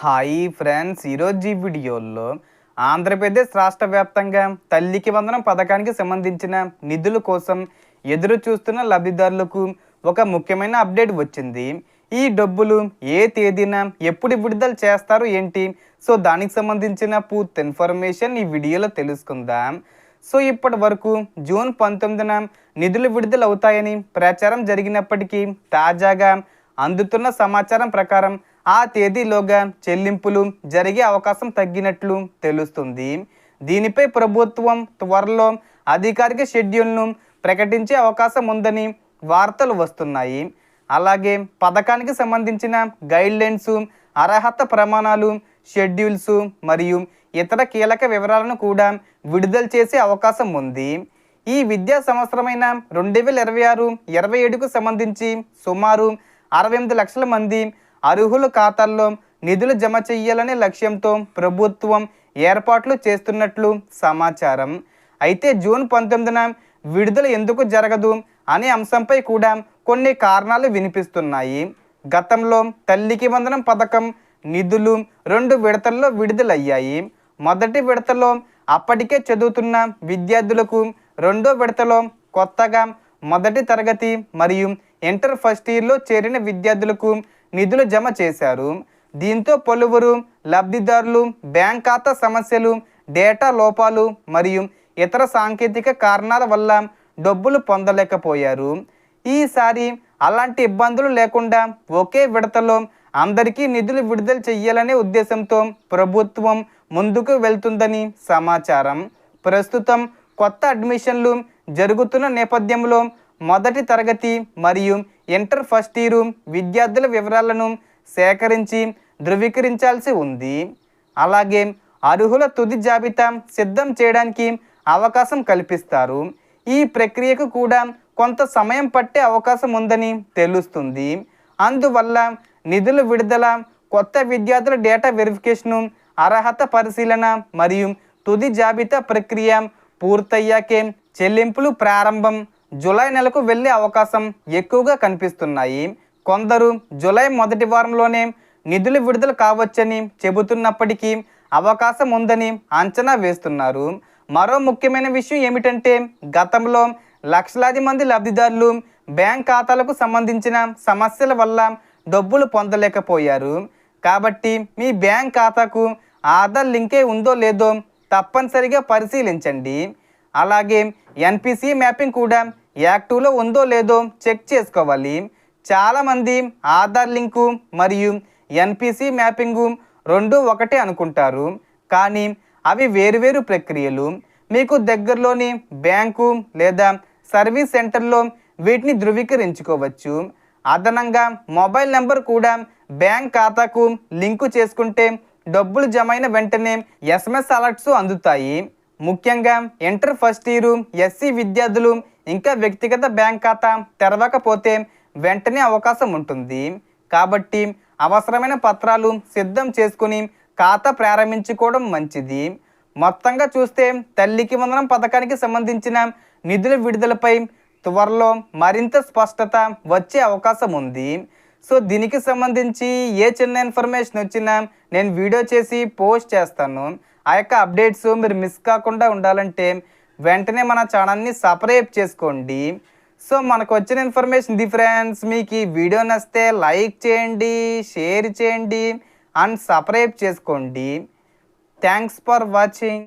Hi friends, ఈరోజు ఈ వీడియోలో ఆంధ్రప్రదేశ్ రాష్ట్ర వ్యాప్తంగా తల్లికి వందనం పథకానికి సంబంధించిన నిధుల కోసం ఎదురు చూస్తున్న లబ్ధిదారులకు ఒక ముఖ్యమైన అప్డేట్ వచ్చింది. ఈ డబ్బులు ఏ తేదీన ఎప్పుడు విడుదల చేస్తారు ఏంటి, సో దానికి సంబంధించిన పూర్తి ఇన్ఫర్మేషన్ ఈ వీడియోలో తెలుసుకుందాం. సో ఇప్పటి వరకు జూన్ 19న నిధులు విడుదల అవుతాయని ప్రచారం జరిగినప్పటికీ తాజాగా అందుతున్న సమాచారం ప్రకారం ఆ తేదీలోగా చెల్లింపులు జరిగే అవకాశం తగ్గినట్లు తెలుస్తుంది. దీనిపై ప్రభుత్వం త్వరలో అధికారిక షెడ్యూల్ను ప్రకటించే అవకాశం ఉందని వార్తలు వస్తున్నాయి. అలాగే పథకానికి సంబంధించిన గైడ్లైన్స్, అర్హత ప్రమాణాలు, షెడ్యూల్స్ మరియు ఇతర కీలక వివరాలను కూడా విడుదల చేసే అవకాశం ఉంది. ఈ విద్యా సంవత్సరమైన 2026-27కు సంబంధించి సుమారు 68 లక్షల మంది అర్హుల ఖాతాల్లో నిధులు జమ చేయాలనే లక్ష్యంతో ప్రభుత్వం ఏర్పాట్లు చేస్తున్నట్లు సమాచారం. అయితే జూన్ 19న విడుదల ఎందుకు జరగదు అనే అంశంపై కూడా కొన్ని కారణాలు వినిపిస్తున్నాయి. గతంలో తల్లికి వందనం పథకం నిధులు 2 విడతల్లో విడుదలయ్యాయి. మొదటి విడతలో అప్పటికే చదువుతున్న విద్యార్థులకు, రెండో విడతలో కొత్తగా మొదటి తరగతి మరియు ఇంటర్ ఫస్ట్ ఇయర్లో చేరిన విద్యార్థులకు నిధులు జమ చేశారు. దీంతో పలువురు లబ్ధిదారులు బ్యాంక్ ఖాతా సమస్యలు, డేటా లోపాలు మరియు ఇతర సాంకేతిక కారణాల వల్ల డబ్బులు పొందలేకపోయారు. ఈసారి అలాంటి ఇబ్బందులు లేకుండా ఒకే విడతలో అందరికీ నిధులు విడుదల చేయాలనే ఉద్దేశంతో ప్రభుత్వం ముందుకు వెళ్తుందని సమాచారం. ప్రస్తుతం కొత్త అడ్మిషన్లు జరుగుతున్న నేపథ్యంలో మొదటి తరగతి మరియు ఇంటర్ ఫస్ట్ ఇయర్ విద్యార్థుల వివరాలను సేకరించి ధృవీకరించాల్సి ఉంది. అలాగే అర్హుల తుది జాబితా సిద్ధం చేయడానికి అవకాశం కల్పిస్తారు. ఈ ప్రక్రియకు కూడా కొంత సమయం పట్టే అవకాశం ఉందని తెలుస్తుంది. అందువల్ల నిధుల విడుదల, కొత్త విద్యార్థుల డేటా వెరిఫికేషను, అర్హత పరిశీలన మరియు తుది జాబితా ప్రక్రియ పూర్తయ్యాకే చెల్లింపులు ప్రారంభం జూలై నెలకు వెళ్ళే అవకాశం ఎక్కువగా కనిపిస్తున్నాయి. కొందరు జూలై మొదటి వారంలోనే నిధులు విడుదల కావచ్చని చెబుతున్నప్పటికీ అవకాశం ఉందని అంచనా వేస్తున్నారు. మరో ముఖ్యమైన విషయం ఏమిటంటే, గతంలో లక్షలాది మంది లబ్ధిదారులు బ్యాంక్ ఖాతాలకు సంబంధించిన సమస్యల వల్ల డబ్బులు పొందలేకపోయారు. కాబట్టి మీ బ్యాంక్ ఖాతాకు ఆధార్ లింకే ఉందో లేదో తప్పనిసరిగా పరిశీలించండి. అలాగే ఎన్పిసి మ్యాపింగ్ కూడా యాక్టివ్లో ఉందో లేదో చెక్ చేసుకోవాలి. చాలామంది ఆధార్ లింకు మరియు ఎన్పిసి మ్యాపింగు రెండు ఒకటే అనుకుంటారు, కానీ అవి వేరువేరు ప్రక్రియలు. మీకు దగ్గరలోని బ్యాంకు లేదా సర్వీస్ సెంటర్లో వీటిని ధృవీకరించుకోవచ్చు. అదనంగా మొబైల్ నెంబర్ కూడా బ్యాంక్ ఖాతాకు లింకు చేసుకుంటే డబ్బులు జమైన వెంటనే ఎస్ఎంఎస్ అలర్ట్స్ అందుతాయి. ముఖ్యంగా ఇంటర్ ఫస్ట్ ఇయర్ ఎస్సీ విద్యార్థులు ఇంకా వ్యక్తిగత బ్యాంక్ ఖాతా తెరవకపోతే వెంటనే అవకాశం ఉంటుంది. కాబట్టి అవసరమైన పత్రాలు సిద్ధం చేసుకుని ఖాతా ప్రారంభించుకోవడం మంచిది. మొత్తంగా చూస్తే తల్లికి వందనం పథకానికి సంబంధించిన నిధుల విడుదలపై త్వరలో మరింత స్పష్టత వచ్చే అవకాశం ఉంది. సో దీనికి సంబంధించి ఏ చిన్న ఇన్ఫర్మేషన్ వచ్చినా నేను వీడియో చేసి పోస్ట్ చేస్తాను. ఆ యొక్క అప్డేట్స్ మీరు మిస్ కాకుండా ఉండాలంటే వెంటనే మన ఛానల్ని సబ్స్క్రైబ్ చేసుకోండి. సో మనకు వచ్చిన ఇన్ఫర్మేషన్ ఇది ఫ్రెండ్స్. మీకు ఈ వీడియో నచ్చితే లైక్ చేయండి, షేర్ చేయండి అండ్ సబ్స్క్రైబ్ చేసుకోండి. Thanks for watching.